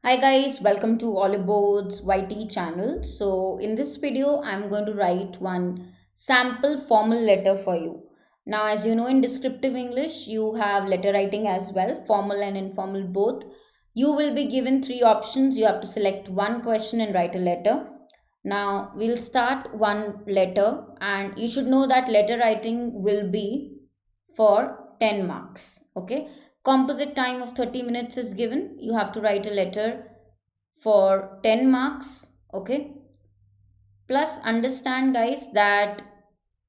Hi guys, welcome to Oliveboard's YT channel. So in this video, I'm going to write one sample formal letter for you. Now, as you know, in descriptive English, you have letter writing as well, formal and informal both. You will be given three options. You have to select one question and write a letter. Now, we'll start one letter, and you should know that letter writing will be for 10 marks. Okay, composite time of 30 minutes is given. You have to write a letter for 10 marks. Okay, plus understand guys that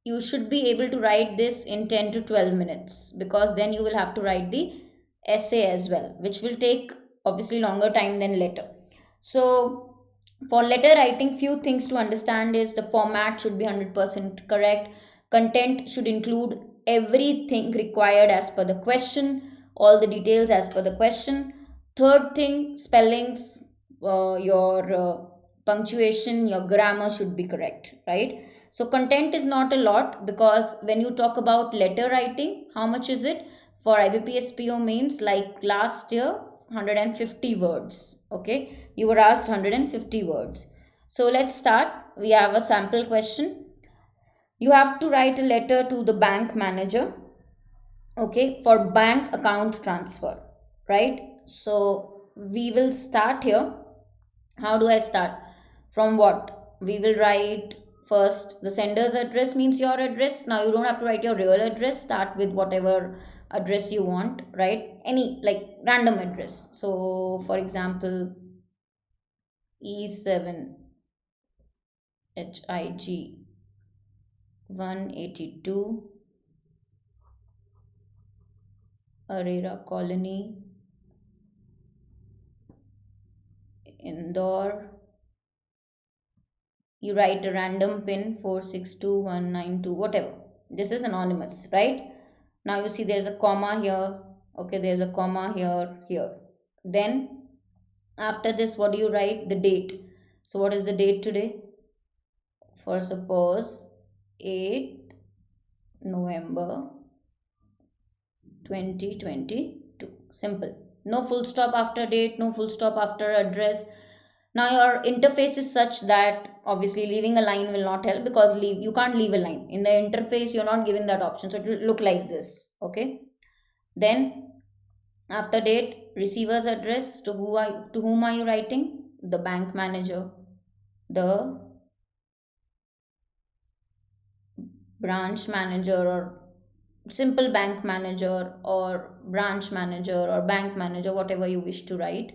you should be able to write this in 10 to 12 minutes, because then you will have to write the essay as well, which will take obviously longer time than letter. So for letter writing, few things to understand is the format should be 100% correct. Content should include everything required as per the question, all the details as per the question. Third thing, spellings, your punctuation, your grammar should be correct, right? So content is not a lot, because when you talk about letter writing, how much is it for IBPS PO mains? Like last year, 150 words. Okay, you were asked 150 words. So let's start. We have a sample question. You have to write a letter to the bank manager, okay, for bank account transfer, right? So we will start here. How do I start? From what? We will write first the sender's address, means your address. Now you don't have to write your real address. Start with whatever address you want, right? Any like random address. So for example, E7 HIG 182 Arera Colony, Indore. You write a random pin 462192, whatever. This is anonymous, right? Now you see there's a comma here. Okay, there's a comma here. Then after this, what do you write? The date. So what is the date today? For suppose 8th November 2022. Simple. No full stop after date, no full stop after address. Now your interface is such that obviously leaving a line will not help, because you can't leave a line in the interface. You're not given that option, so it will look like this. Okay, then after date, receiver's address. To whom are you writing? The bank manager, the branch manager, or simple bank manager, or branch manager, or bank manager, whatever you wish to write.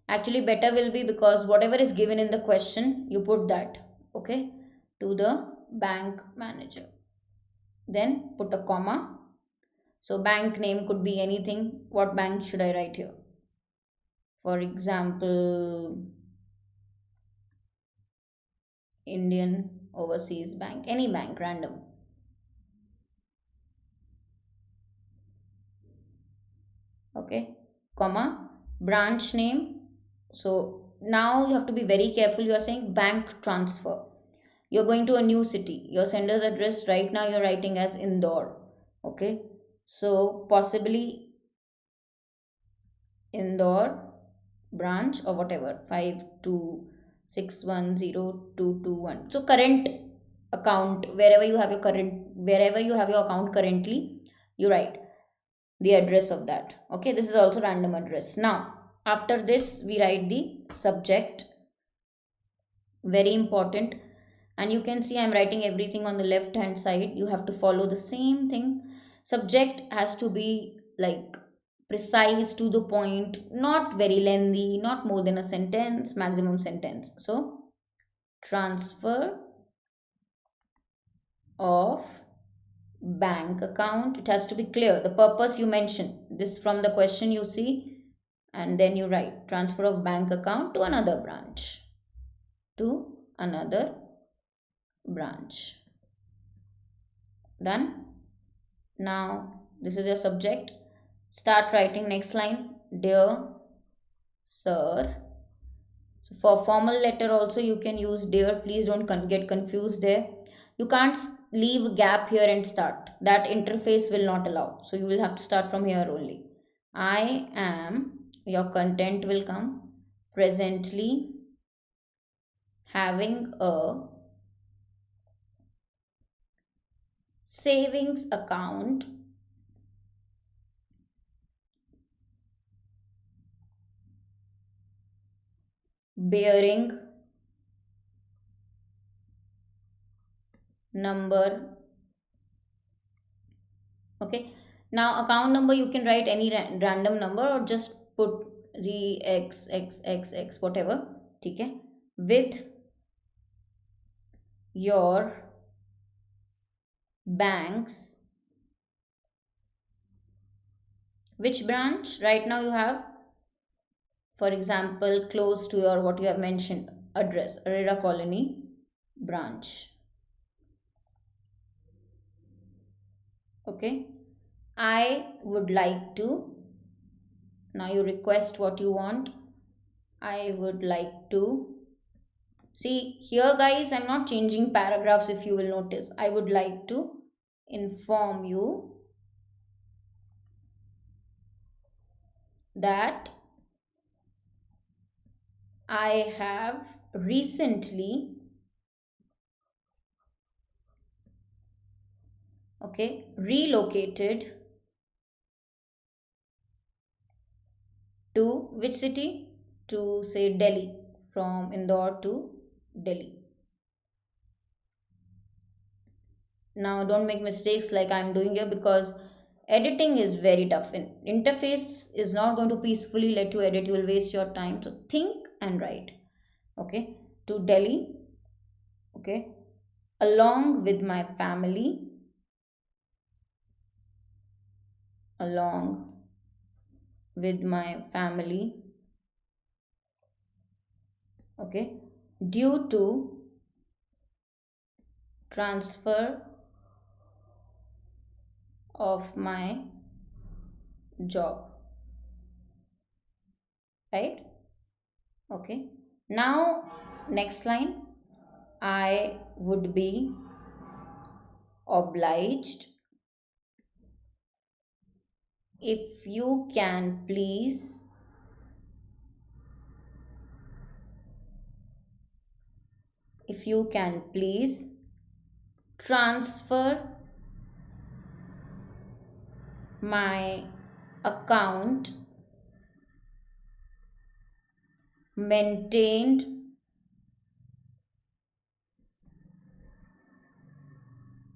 Actually better will be, because whatever is given in the question you put that. Okay, to the bank manager, then put a comma. So bank name could be anything. What bank should I write here? For example, Indian Overseas Bank, any bank, random. Okay, comma, branch name. So now you have to be very careful. You are saying bank transfer. You're going to a new city. Your sender's address right now you're writing as Indore. Okay, so possibly Indore branch, or whatever, 52610221. So current account, wherever you have your account currently, you write the address of that. Okay, this is also random address. Now after this, we write the subject. Very important. And you can see I'm writing everything on the left hand side. You have to follow the same thing. Subject has to be like precise, to the point, not very lengthy, not more than a sentence, maximum sentence. So transfer of bank account, it has to be clear. The purpose you mention this from the question, you see, and then you write transfer of bank account to another branch, to another branch. Done. Now this is your subject. Start writing next line. Dear sir. So for formal letter also you can use dear. Please don't get confused there. You can't leave a gap here and start. That interface will not allow. So you will have to start from here only. I am, your content will come, presently having a savings account bearing number. Okay, now account number you can write any random number or just put the x whatever. Okay, with your banks, which branch right now you have, for example close to your what you have mentioned address, Arera Colony branch. Okay, I would like to, now you request what you want. I would like to, see here guys, I'm not changing paragraphs. If you will notice, I would like to inform you that I have recently, okay, relocated to which city? To say Delhi, from Indore to Delhi. Now don't make mistakes like I'm doing here, because editing is very tough and interface is not going to peacefully let you edit. You will waste your time. So think and write. Okay, to Delhi. Okay, along with my family, along with my family. Okay, due to transfer of my job, right? Okay, now next line, I would be obliged if you can please transfer my account maintained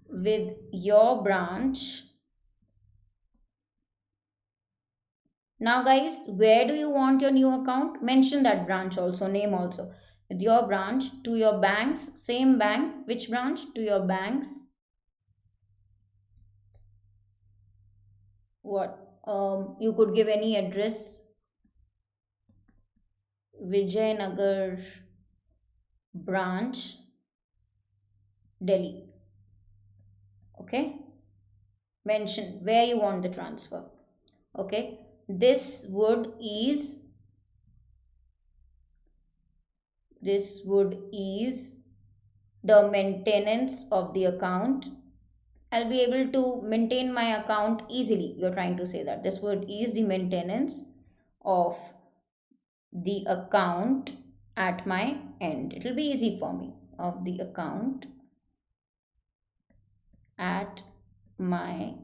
with your branch. Now guys, where do you want your new account? Mention that branch also, name also. With your branch, to your banks, same bank, which branch? To your banks. What? You could give any address. Vijayanagar branch, Delhi. Okay, mention where you want the transfer. Okay, this would ease the maintenance of the account. I'll be able to maintain my account easily. You're trying to say that this would ease the maintenance of the account at my end. It will be easy for me, of the account at my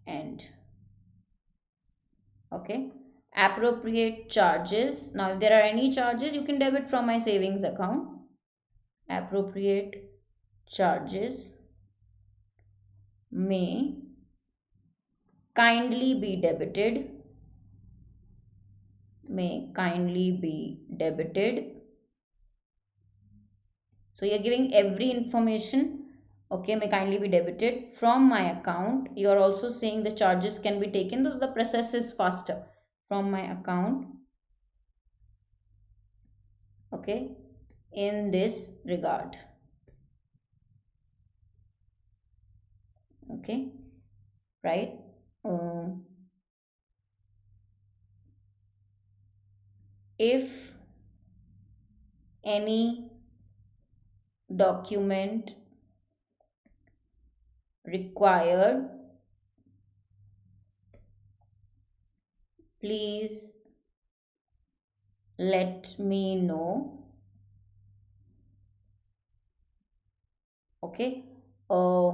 end. Okay, appropriate charges. Now if there are any charges, you can debit from my savings account. Appropriate charges may kindly be debited, so you're giving every information. Okay, may kindly be debited from my account. You're also saying the charges can be taken, so the process is faster, from my account. Okay, in this regard. Okay, right. If any document required Please let me know. Okay. uh,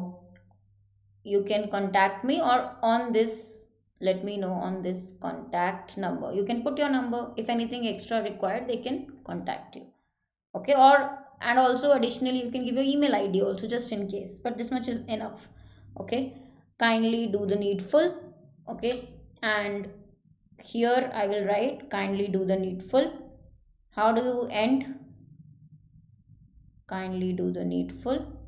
you can contact me or on this, let me know on this contact number. You can put your number. If anything extra required, they can contact you. Okay. Or and also additionally, you can give your email ID also, just in case, but this much is enough. Okay. Kindly do the needful. Okay. And here I will write, kindly do the needful. How do you end? Kindly do the needful.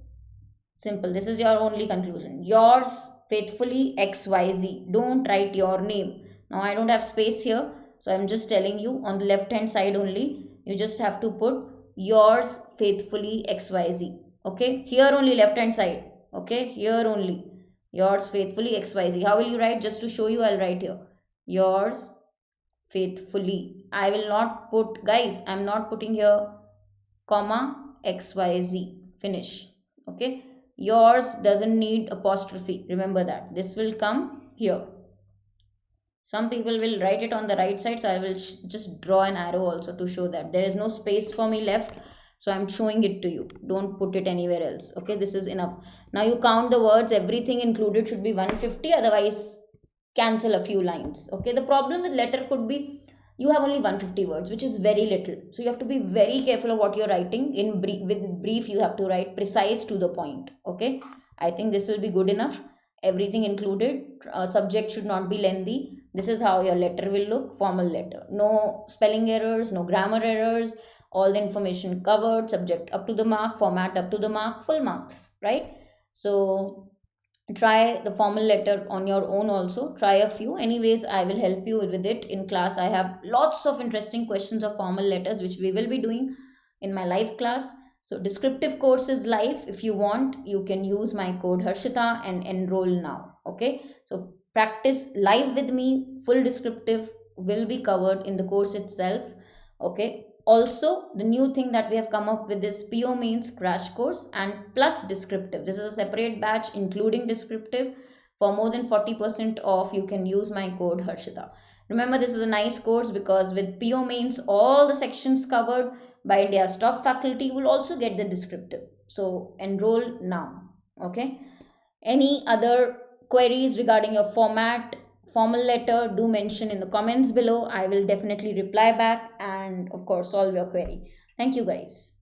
Simple. This is your only conclusion. Yours faithfully XYZ. Don't write your name. Now I don't have space here. So I'm just telling you on the left hand side only. You just have to put yours faithfully XYZ. Okay. Here only left hand side. Okay. Here only. Yours faithfully XYZ. How will you write? Just to show you, I'll write here. Yours faithfully. I will not put, guys, I'm not putting here comma XYZ. Finish. Okay. Yours doesn't need apostrophe. Remember that. This will come here. Some people will write it on the right side. So I will just draw an arrow also to show that there is no space for me left. So I'm showing it to you. Don't put it anywhere else. Okay. This is enough. Now you count the words. Everything included should be 150. Otherwise, cancel a few lines. Okay. The problem with letter could be you have only 150 words, which is very little. So you have to be very careful of what you're writing. In brief, with brief, you have to write precise to the point. Okay. I think this will be good enough. Everything included. Subject should not be lengthy. This is how your letter will look. Formal letter. No spelling errors, no grammar errors. All the information covered. Subject up to the mark. Format up to the mark. Full marks. Right. So try the formal letter on your own also. Try a few. Anyways, I will help you with it in class. I have lots of interesting questions of formal letters which we will be doing in my live class. So descriptive course is live. If you want, you can use my code Harshita and enroll now. Okay. So practice live with me. Full descriptive will be covered in the course itself. Okay. Also, the new thing that we have come up with is PO means crash course and plus descriptive. This is a separate batch including descriptive. For more than 40% off, you can use my code Harshita. Remember, this is a nice course because with PO means all the sections covered by India's top faculty, you will also get the descriptive. So enroll now. Okay. Any other queries regarding your format, formal letter, do mention in the comments below. I will definitely reply back and, of course, solve your query. Thank you, guys.